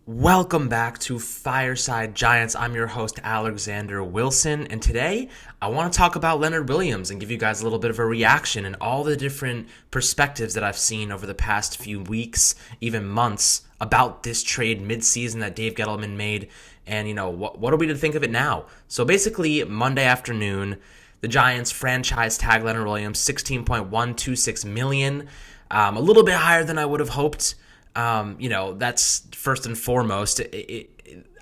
Welcome back to Fireside Giants. I'm your host, Alexander Wilson, and today I want to talk about Leonard Williams and give you guys a little bit of a reaction and all the different perspectives that I've seen over the past few weeks, even months, about this trade mid-season that Dave Gettleman made, and, what are we to think of it now? So basically, Monday afternoon, the Giants franchise tag Leonard Williams, $16.126 million, a little bit higher than I would have hoped. That's first and foremost.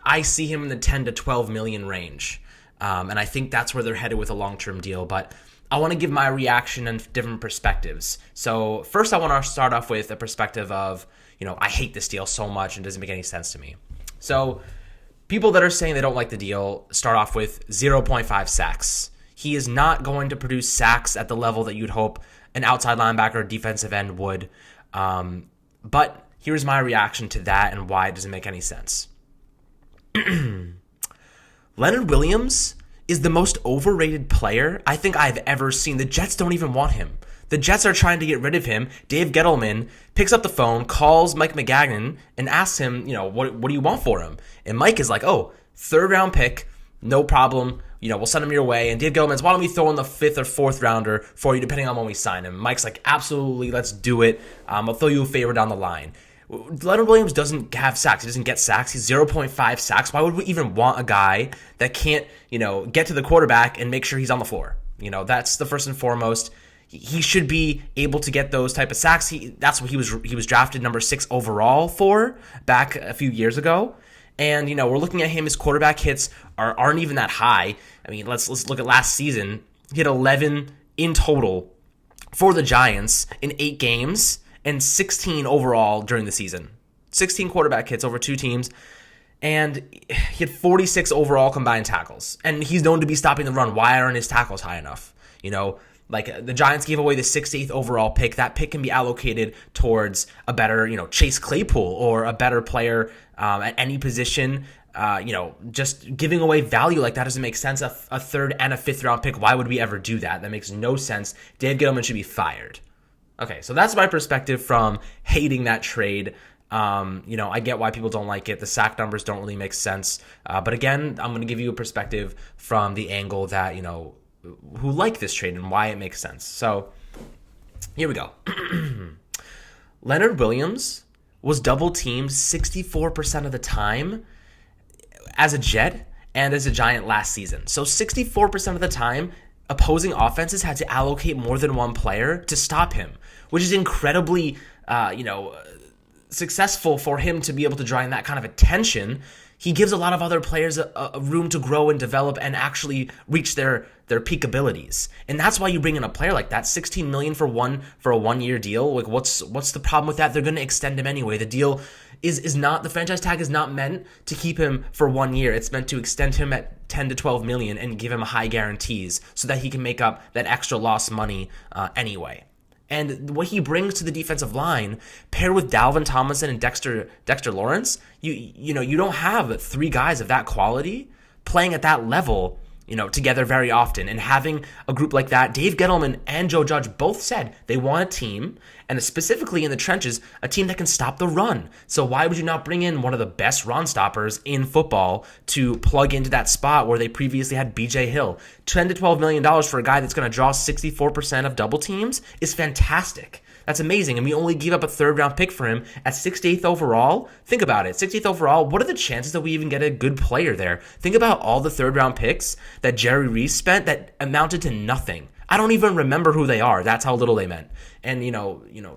I see him in the 10 to 12 million range. And I think that's where they're headed with a long-term deal. But I want to give my reaction and different perspectives. So first I want to start off with a perspective of, I hate this deal so much and it doesn't make any sense to me. So people that are saying they don't like the deal start off with 0.5 sacks. He is not going to produce sacks at the level that you'd hope an outside linebacker or defensive end would. But here's my reaction to that and why it doesn't make any sense. Leonard Williams is the most overrated player I think I've ever seen. The Jets don't even want him. The Jets are trying to get rid of him. Dave Gettleman picks up the phone, calls Mike McGagnon, and asks him, what do you want for him? And Mike is like, third round pick, no problem. We'll send him your way. And Dave Gettleman's, why don't we throw in the fifth or fourth rounder for you, depending on when we sign him? Mike's like, absolutely, let's do it. I'll throw you a favor down the line. Leonard Williams doesn't have sacks. He doesn't get sacks. He's 0.5 sacks. Why would we even want a guy that can't, get to the quarterback and make sure he's on the floor? That's the first and foremost. He should be able to get those type of sacks. That's what he was drafted number 6 overall for back a few years ago. And, we're looking at him. His quarterback hits aren't even that high. I mean, let's look at last season. He had 11 in total for the Giants in 8 games. And 16 overall during the season. 16 quarterback hits over 2 teams. And he had 46 overall combined tackles. And he's known to be stopping the run. Why aren't his tackles high enough? The Giants gave away the 6th overall pick. That pick can be allocated towards a better, Chase Claypool or a better player at any position. Just giving away value like that doesn't make sense. A 3rd and a 5th round pick, why would we ever do that? That makes no sense. Dave Gettleman should be fired. Okay, so that's my perspective from hating that trade. I get why people don't like it. The sack numbers don't really make sense. But again, I'm going to give you a perspective from the angle that, who like this trade and why it makes sense. So here we go. Leonard Williams was double teamed 64% of the time as a Jet and as a Giant last season. So 64% of the time, opposing offenses had to allocate more than one player to stop him, which is incredibly, successful for him to be able to draw in that kind of attention. He gives a lot of other players a room to grow and develop and actually reach their peak abilities. And that's why you bring in a player like that. $16 million for a 1-year deal. Like, what's the problem with that? They're going to extend him anyway. The deal is not, the franchise tag is not meant to keep him for 1 year. It's meant to extend him at 10 to 12 million and give him high guarantees so that he can make up that extra lost money anyway. And what he brings to the defensive line, paired with Dalvin Tomlinson and Dexter Lawrence, you don't have 3 guys of that quality playing at that level, together very often. And having a group like that, Dave Gettleman and Joe Judge both said they want a team, and specifically in the trenches, a team that can stop the run. So why would you not bring in one of the best run stoppers in football to plug into that spot where they previously had BJ Hill? $10 to $12 million for a guy that's going to draw 64% of double teams is fantastic. That's amazing. And we only gave up a 3rd round pick for him at 68th overall. Think about it. 68th overall, what are the chances that we even get a good player there? Think about all the 3rd round picks that Jerry Reese spent that amounted to nothing. I don't even remember who they are. That's how little they meant. And,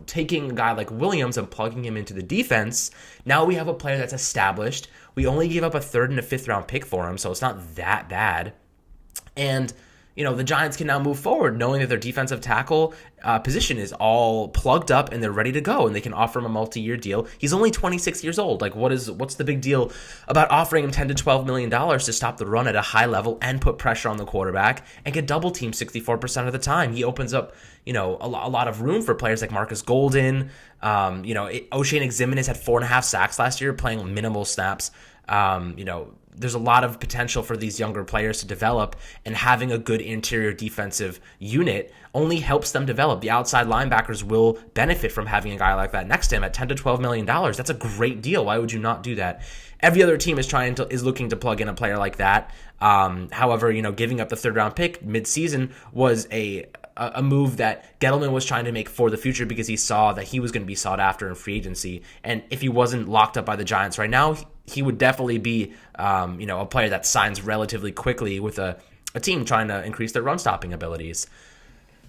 taking a guy like Williams and plugging him into the defense, now we have a player that's established. We only gave up a 3rd and a 5th round pick for him, so it's not that bad. And the Giants can now move forward knowing that their defensive tackle position is all plugged up and they're ready to go, and they can offer him a multi-year deal. He's only 26 years old. Like, what's the big deal about offering him $10 to $12 million to stop the run at a high level and put pressure on the quarterback and get double teamed 64% of the time? He opens up, a lot of room for players like Marcus Golden. O'Shane Ximines had 4.5 sacks last year, playing minimal snaps. there's a lot of potential for these younger players to develop, and having a good interior defensive unit only helps them develop. The outside linebackers will benefit from having a guy like that next to him at $10 to $12 million. That's a great deal. Why would you not do that? Every other team is looking to plug in a player like that. However, giving up the third round pick midseason was a move that Gettleman was trying to make for the future, because he saw that he was going to be sought after in free agency. And if he wasn't locked up by the Giants right now, he would definitely be, a player that signs relatively quickly with a team trying to increase their run stopping abilities.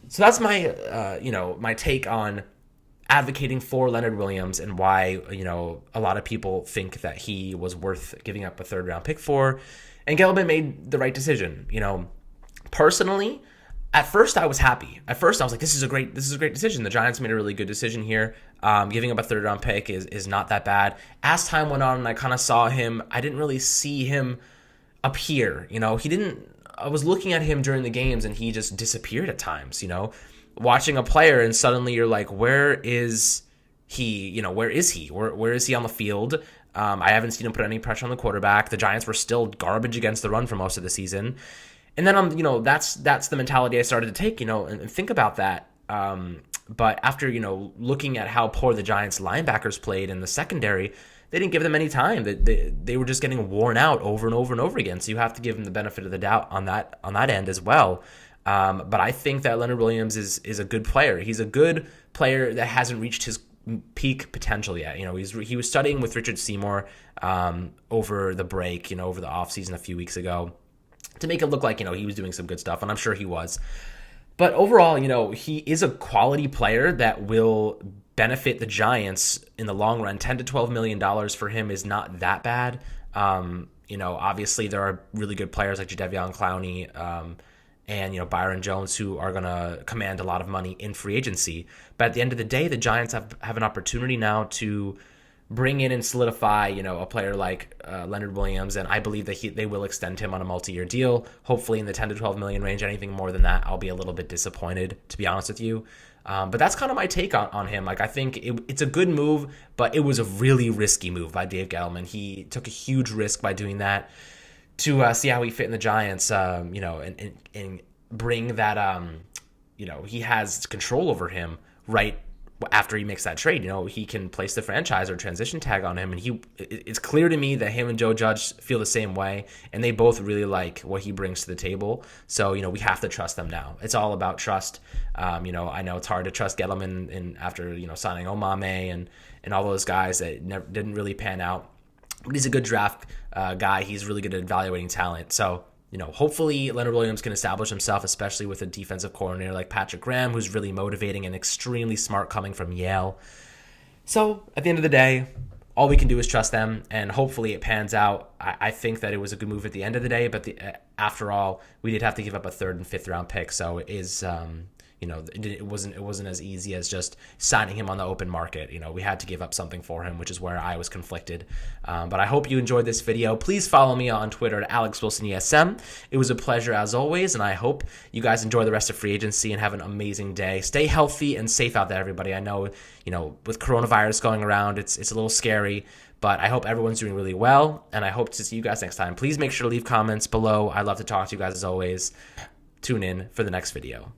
So that's my, my take on advocating for Leonard Williams and why, a lot of people think that he was worth giving up a third round pick for. And Gettleman made the right decision. Personally, at first I was happy. At first I was like, this is a great decision. The Giants made a really good decision here. Giving up a third round pick is not that bad. As time went on and I kind of saw him, I didn't really see him appear. I was looking at him during the games and he just disappeared at times, watching a player and suddenly you're like, where is he? Where is he? Where is he on the field? I haven't seen him put any pressure on the quarterback. The Giants were still garbage against the run for most of the season. And then, that's the mentality I started to take, and think about that. But after, looking at how poor the Giants linebackers played in the secondary, they didn't give them any time. They were just getting worn out over and over and over again. So you have to give them the benefit of the doubt on that end as well. But I think that Leonard Williams is a good player. He's a good player that hasn't reached his peak potential yet. He was studying with Richard Seymour over the break, over the offseason a few weeks ago, to make it look like, he was doing some good stuff, and I'm sure he was. But overall, he is a quality player that will benefit the Giants in the long run. $10 to $12 million for him is not that bad. Obviously there are really good players like Jadeveon Clowney and, Byron Jones, who are going to command a lot of money in free agency. But at the end of the day, the Giants have an opportunity now to bring in and solidify, a player like Leonard Williams, and I believe that they will extend him on a multi-year deal, hopefully in the 10 to 12 million range. Anything more than that, I'll be a little bit disappointed, to be honest with you. But that's kind of my take on him. Like, I think it's a good move, but it was a really risky move by Dave Gettleman. He took a huge risk by doing that to see how he fit in the Giants, and bring that, he has control over him right after he makes that trade. He can place the franchise or transition tag on him, and it's clear to me that him and Joe Judge feel the same way, and they both really like what he brings to the table. So, we have to trust them now. It's all about trust. I know it's hard to trust Gettleman after, signing Omame and all those guys that didn't really pan out. But he's a good draft guy. He's really good at evaluating talent. So, hopefully Leonard Williams can establish himself, especially with a defensive coordinator like Patrick Graham, who's really motivating and extremely smart coming from Yale. So at the end of the day, all we can do is trust them, and hopefully it pans out. I think that it was a good move at the end of the day, but after all, we did have to give up a third and fifth round pick, so it is it wasn't as easy as just signing him on the open market. We had to give up something for him, which is where I was conflicted. But I hope you enjoyed this video. Please follow me on Twitter at AlexWilsonESM. It was a pleasure as always, and I hope you guys enjoy the rest of free agency and have an amazing day. Stay healthy and safe out there, everybody. I know, with coronavirus going around, it's a little scary, but I hope everyone's doing really well, and I hope to see you guys next time. Please make sure to leave comments below. I'd love to talk to you guys as always. Tune in for the next video.